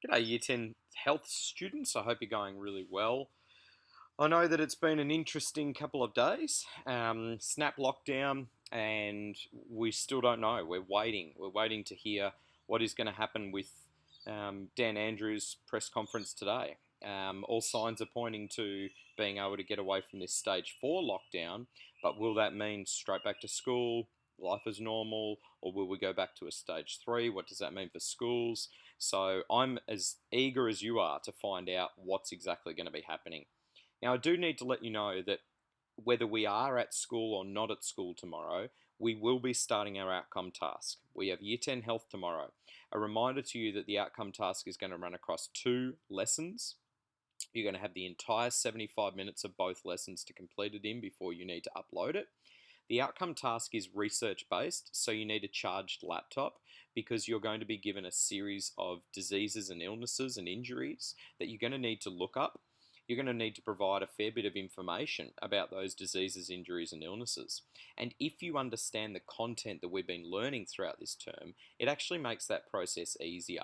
G'day, Year 10 health students. I hope you're going really well. I know that it's been an interesting couple of days. Snap lockdown, and we still don't know. We're waiting. We're waiting to hear what is going to happen with Dan Andrews' press conference today. All signs are pointing to being able to get away from this stage 4 lockdown, but will that mean straight back to school, life as normal, or will we go back to a stage 3? What does that mean for schools? So I'm as eager as you are to find out what's exactly going to be happening. Now, I do need to let you know that whether we are at school or not at school tomorrow, we will be starting our outcome task. We have Year 10 Health tomorrow. A reminder to you that the outcome task is going to run across 2 lessons. You're going to have the entire 75 minutes of both lessons to complete it in before you need to upload it. The outcome task is research based, so you need a charged laptop because you're going to be given a series of diseases and illnesses and injuries that you're going to need to look up. You're going to need to provide a fair bit of information about those diseases, injuries, and illnesses. And if you understand the content that we've been learning throughout this term, it actually makes that process easier.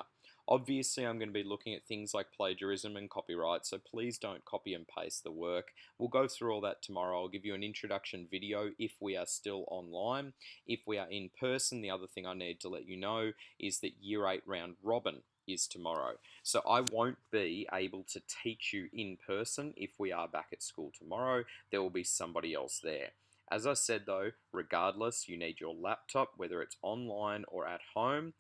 Obviously, I'm going to be looking at things like plagiarism and copyright, so please don't copy and paste the work. We'll go through all that tomorrow. I'll give you an introduction video if we are still online. If we are in person, the other thing I need to let you know is that Year 8 round robin is tomorrow. So I won't be able to teach you in person if we are back at school tomorrow. There will be somebody else there. As I said though, regardless, you need your laptop, whether it's online or at home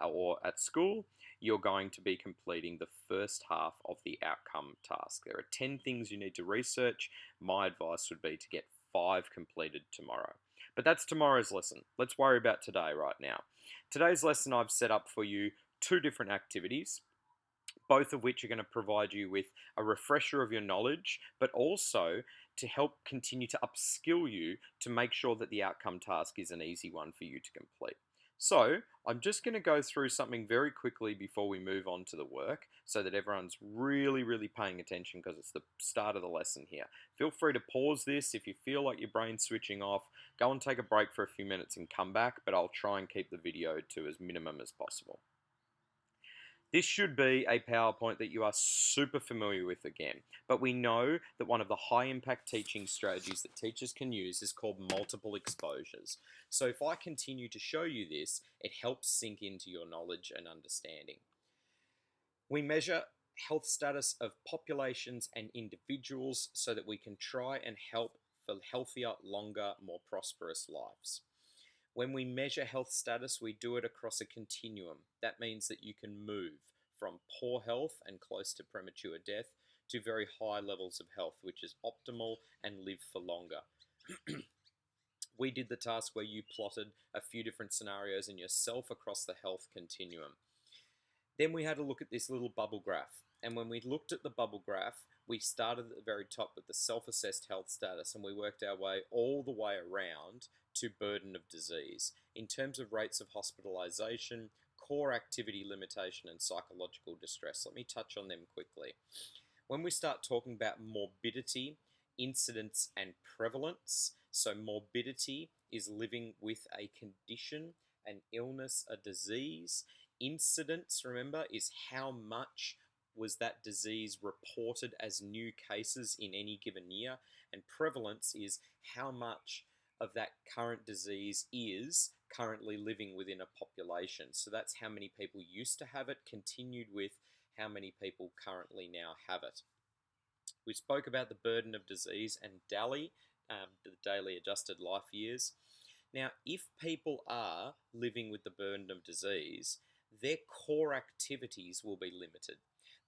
or at school. You're going to be completing the first half of the outcome task. There are 10 things you need to research. My advice would be to get 5 completed tomorrow. But that's tomorrow's lesson. Let's worry about today right now. Today's lesson I've set up for you 2 different activities, both of which are going to provide you with a refresher of your knowledge, but also to help continue to upskill you to make sure that the outcome task is an easy one for you to complete. So I'm just going to go through something very quickly before we move on to the work so that everyone's really paying attention because it's the start of the lesson here. Feel free to pause this if you feel like your brain's switching off. Go and take a break for a few minutes and come back, but I'll try and keep the video to as minimum as possible. This should be a PowerPoint that you are super familiar with again, but we know that one of the high impact teaching strategies that teachers can use is called multiple exposures. So if I continue to show you this, it helps sink into your knowledge and understanding. We measure health status of populations and individuals so that we can try and help for healthier, longer, more prosperous lives. When we measure health status, we do it across a continuum. That means that you can move from poor health and close to premature death to very high levels of health, which is optimal and live for longer. We did the task where you plotted a few different scenarios in yourself across the health continuum. Then we had a look at this little bubble graph. And when we looked at the bubble graph, we started at the very top with the self-assessed health status and we worked our way all the way around to burden of disease in terms of rates of hospitalization, core activity limitation, and psychological distress. Let me touch on them quickly. When we start talking about morbidity, incidence, and prevalence, so morbidity is living with a condition, an illness, a disease. Incidence, remember, is how much was that disease reported as new cases in any given year, and prevalence is how much of that current disease is currently living within a population. So that's how many people used to have it, continued with how many people currently now have it. We spoke about the burden of disease and DALY, the daily adjusted life years. Now, if people are living with the burden of disease, their core activities will be limited.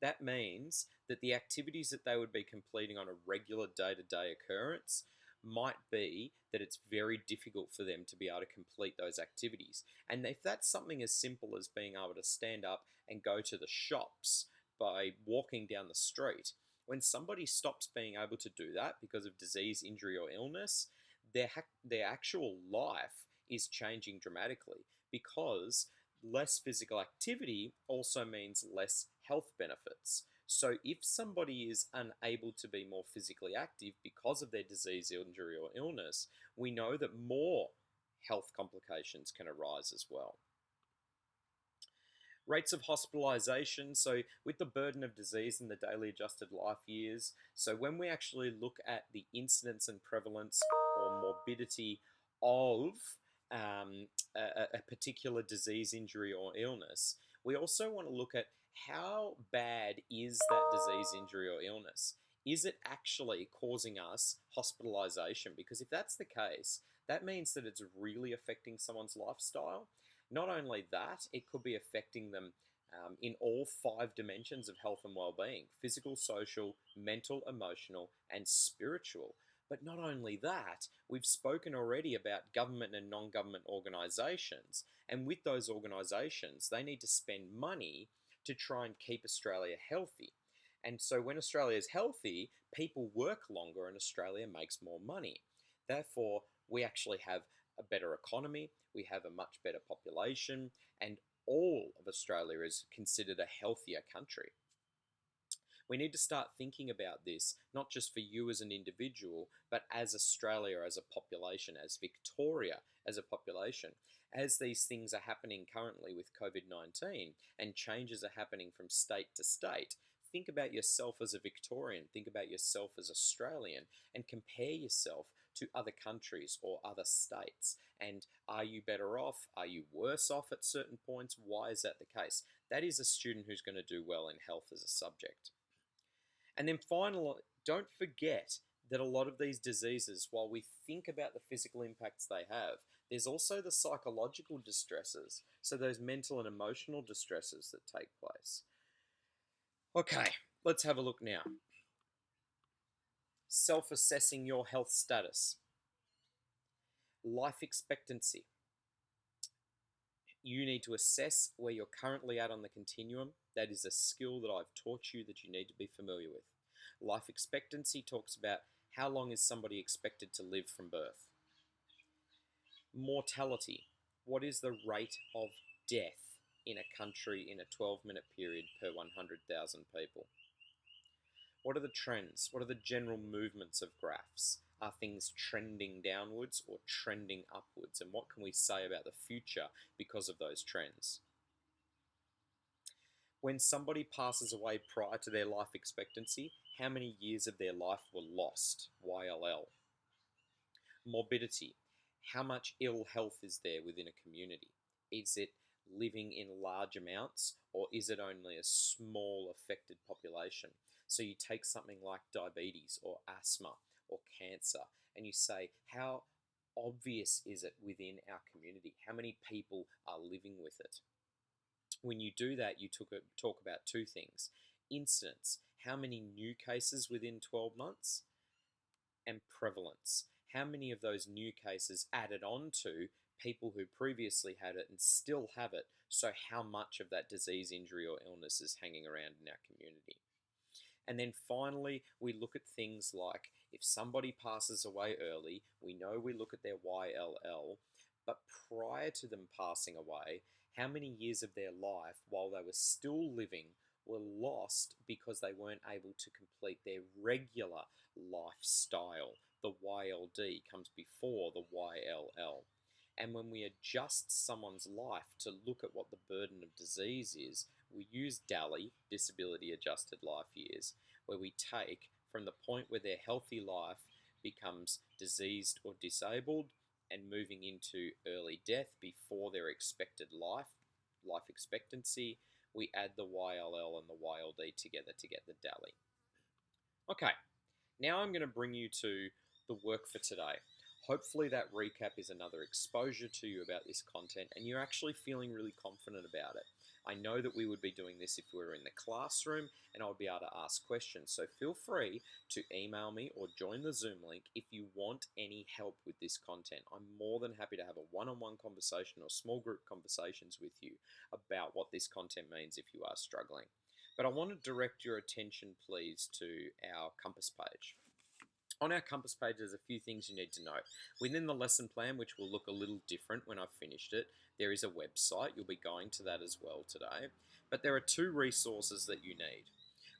That means that the activities that they would be completing on a regular day-to-day occurrence might be that it's very difficult for them to be able to complete those activities. And if that's something as simple as being able to stand up and go to the shops by walking down the street, when somebody stops being able to do that because of disease, injury, or illness, their actual life is changing dramatically because less physical activity also means less health benefits. So if somebody is unable to be more physically active because of their disease, injury, or illness, we know that more health complications can arise as well. Rates of hospitalization, so with the burden of disease in the daily adjusted life years, so when we actually look at the incidence and prevalence or morbidity of a particular disease, injury, or illness, we also want to look at how bad is that disease, injury, or illness. Is it actually causing us hospitalization? Because if that's the case, that means that it's really affecting someone's lifestyle. Not only that, it could be affecting them in all five dimensions of health and well-being: physical, social, mental, emotional, and spiritual. But not only that, we've spoken already about government and non-government organisations, and with those organisations, they need to spend money to try and keep Australia healthy. And so when Australia is healthy, people work longer and Australia makes more money. Therefore, we actually have a better economy, we have a much better population, and all of Australia is considered a healthier country. We need to start thinking about this, not just for you as an individual, but as Australia as a population, as Victoria as a population. As these things are happening currently with COVID 19 and changes are happening from state to state, think about yourself as a Victorian, think about yourself as Australian, and compare yourself to other countries or other states. And are you better off? Are you worse off at certain points? Why is that the case? That is a student who's going to do well in health as a subject. And then finally, don't forget that a lot of these diseases, while we think about the physical impacts they have, there's also the psychological distresses, so those mental and emotional distresses that take place. Okay, let's have a look now. Self-assessing your health status. Life expectancy. You need to assess where you're currently at on the continuum. That is a skill that I've taught you that you need to be familiar with. Life expectancy talks about how long is somebody expected to live from birth. Mortality. What is the rate of death in a country in a 12-minute period per 100,000 people? What are the trends? What are the general movements of graphs? Are things trending downwards or trending upwards? And what can we say about the future because of those trends? When somebody passes away prior to their life expectancy, how many years of their life were lost? YLL. Morbidity. How much ill health is there within a community? Is it living in large amounts, or is it only a small affected population? So you take something like diabetes or asthma or cancer and you say, how obvious is it within our community? How many people are living with it? When you do that, you talk about two things: incidence, how many new cases within 12 months, and prevalence, how many of those new cases added on to people who previously had it and still have it. So how much of that disease, injury, or illness is hanging around in our community? And then finally, we look at things like if somebody passes away early, we know we look at their YLL, but prior to them passing away, how many years of their life while they were still living were lost because they weren't able to complete their regular lifestyle? The YLD comes before the YLL. And when we adjust someone's life to look at what the burden of disease is, we use DALY, disability adjusted life years, where we take from the point where their healthy life becomes diseased or disabled and moving into early death before their expected life expectancy, we add the YLL and the YLD together to get the DALY. Okay, now I'm going to bring you to the work for today. Hopefully that recap is another exposure to you about this content and you're actually feeling really confident about it. I know that we would be doing this if we were in the classroom and I would be able to ask questions. So feel free to email me or join the Zoom link if you want any help with this content. I'm more than happy to have a one-on-one conversation or small group conversations with you about what this content means if you are struggling. But I want to direct your attention, please, to our Compass page. On our Compass page, there's a few things you need to know. Within the lesson plan, which will look a little different when I've finished it, there is a website. You'll be going to that as well today. But there are two resources that you need.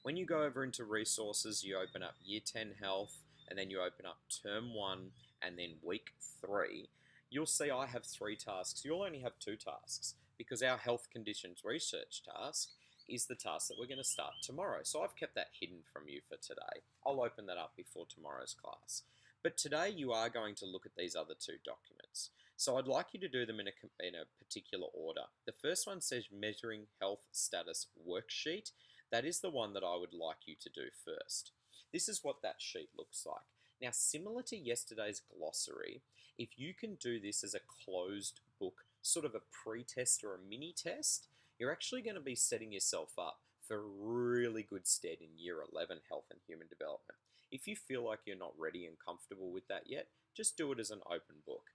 When you go over into resources, you open up Year 10 Health, and then you open up Term 1, and then Week 3. You'll see I have 3 tasks. You'll only have 2 tasks, because our health conditions research task is the task that we're going to start tomorrow. So I've kept that hidden from you for today. I'll open that up before tomorrow's class. But today you are going to look at these other two documents. So I'd like you to do them in a particular order. The first one says Measuring Health Status Worksheet. That is the one that I would like you to do first. This is what that sheet looks like. Now, similar to yesterday's glossary, if you can do this as a closed book, sort of a pre-test or a mini test, you're actually going to be setting yourself up for really good stead in Year 11 Health and Human Development. If you feel like you're not ready and comfortable with that yet, just do it as an open book.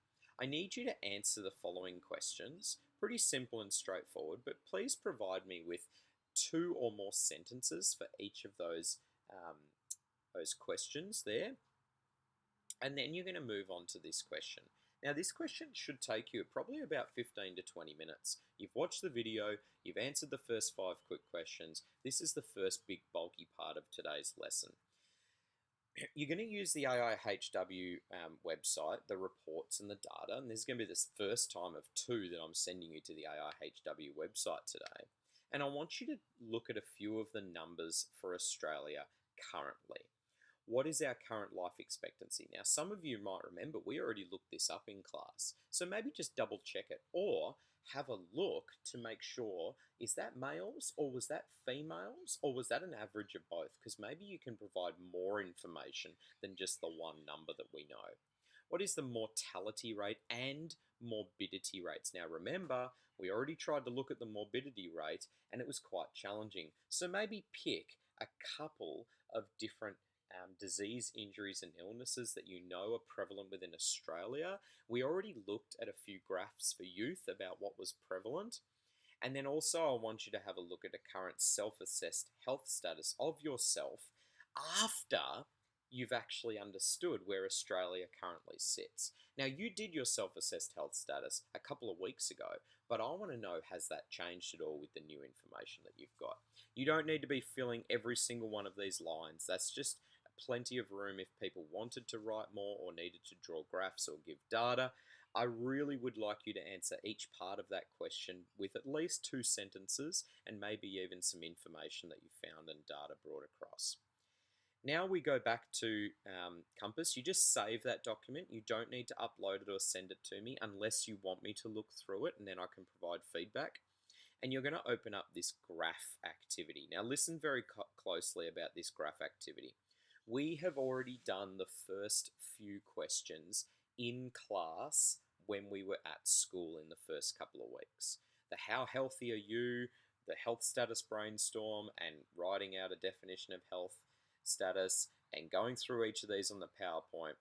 I need you to answer the following questions. Pretty simple and straightforward, but please provide me with 2 or more sentences for each of those questions there. And then you're going to move on to this question. Now, this question should take you probably about 15 to 20 minutes. You've watched the video, you've answered the first 5 quick questions. This is the first big bulky part of today's lesson. You're going to use the AIHW website, the reports and the data, and this is going to be the first time of 2 that I'm sending you to the AIHW website today. And I want you to look at a few of the numbers for Australia currently. What is our current life expectancy? Now, some of you might remember we already looked this up in class, so maybe just double check it or have a look to make sure, is that males or was that females or was that an average of both? Because maybe you can provide more information than just the one number that we know. What is the mortality rate and morbidity rates? Now remember, we already tried to look at the morbidity rate and it was quite challenging. So maybe pick a couple of different disease, injuries and illnesses that you know are prevalent within Australia. We already looked at a few graphs for youth about what was prevalent. And then also I want you to have a look at a current self-assessed health status of yourself after you've actually understood where Australia currently sits. Now, you did your self-assessed health status a couple of weeks ago, but I want to know, has that changed at all with the new information that you've got? You don't need to be filling every single one of these lines. That's just plenty of room if people wanted to write more or needed to draw graphs or give data. I really would like you to answer each part of that question with at least 2 sentences and maybe even some information that you found and data brought across. Now we go back to Compass. You just save that document. You don't need to upload it or send it to me unless you want me to look through it, and then I can provide feedback. And you're going to open up this graph activity. Now listen very closely about this graph activity. We have already done the first few questions in class when we were at school in the first couple of weeks. The how healthy are you, the health status brainstorm, and writing out a definition of health status, and going through each of these on the PowerPoint.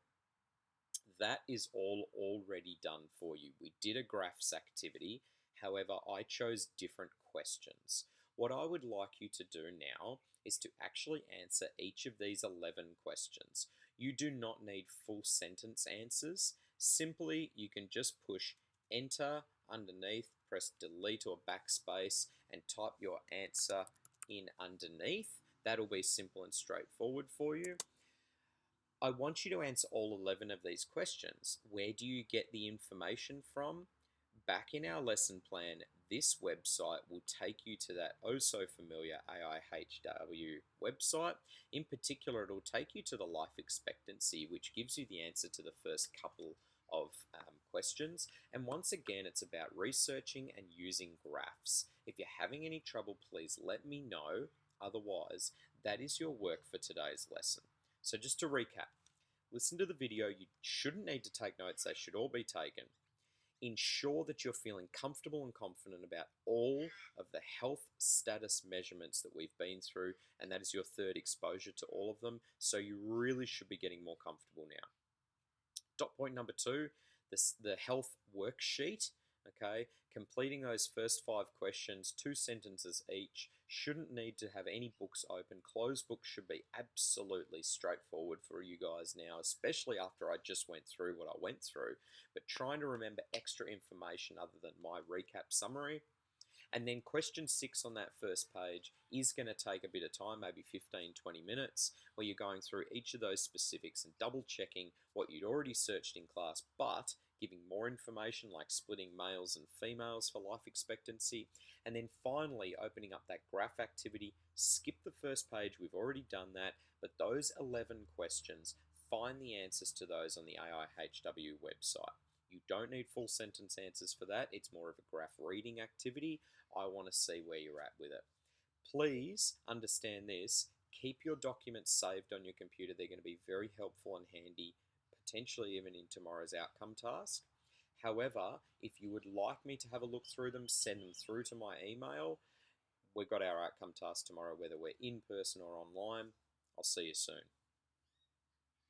That is all already done for you. We did a graphs activity, however, I chose different questions. What I would like you to do now is to actually answer each of these 11 questions. You do not need full sentence answers. Simply, you can just push enter underneath, press delete or backspace, and type your answer in underneath. That'll be simple and straightforward for you. I want you to answer all 11 of these questions. Where do you get the information from? Back in our lesson plan, this website will take you to that oh so familiar AIHW website. In particular, it'll take you to the life expectancy, which gives you the answer to the first couple of questions. And once again, it's about researching and using graphs. If you're having any trouble, please let me know. Otherwise, that is your work for today's lesson. So just to recap, listen to the video. You shouldn't need to take notes. They should all be taken. Ensure that you're feeling comfortable and confident about all of the health status measurements that we've been through, and that is your 3rd exposure to all of them, so you really should be getting more comfortable now. Dot point number 2, the health worksheet, okay? Completing those first 5 questions, 2 sentences each, shouldn't need to have any books open. Closed books should be absolutely straightforward for you guys now, especially after I just went through what I went through. But trying to remember extra information other than my recap summary. And then question 6 on that first page is going to take a bit of time, maybe 15, 20 minutes, where you're going through each of those specifics and double checking what you'd already searched in class, but giving more information like splitting males and females for life expectancy, and then finally opening up that graph activity. Skip the first page, we've already done that, but those 11 questions, find the answers to those on the AIHW website. You don't need full sentence answers for that, it's more of a graph reading activity. I want to see where you're at with it. Please understand this, keep your documents saved on your computer. They're going to be very helpful and handy, potentially even in tomorrow's outcome task. However, if you would like me to have a look through them, send them through to my email. We've got our outcome task tomorrow, whether we're in person or online. I'll see you soon.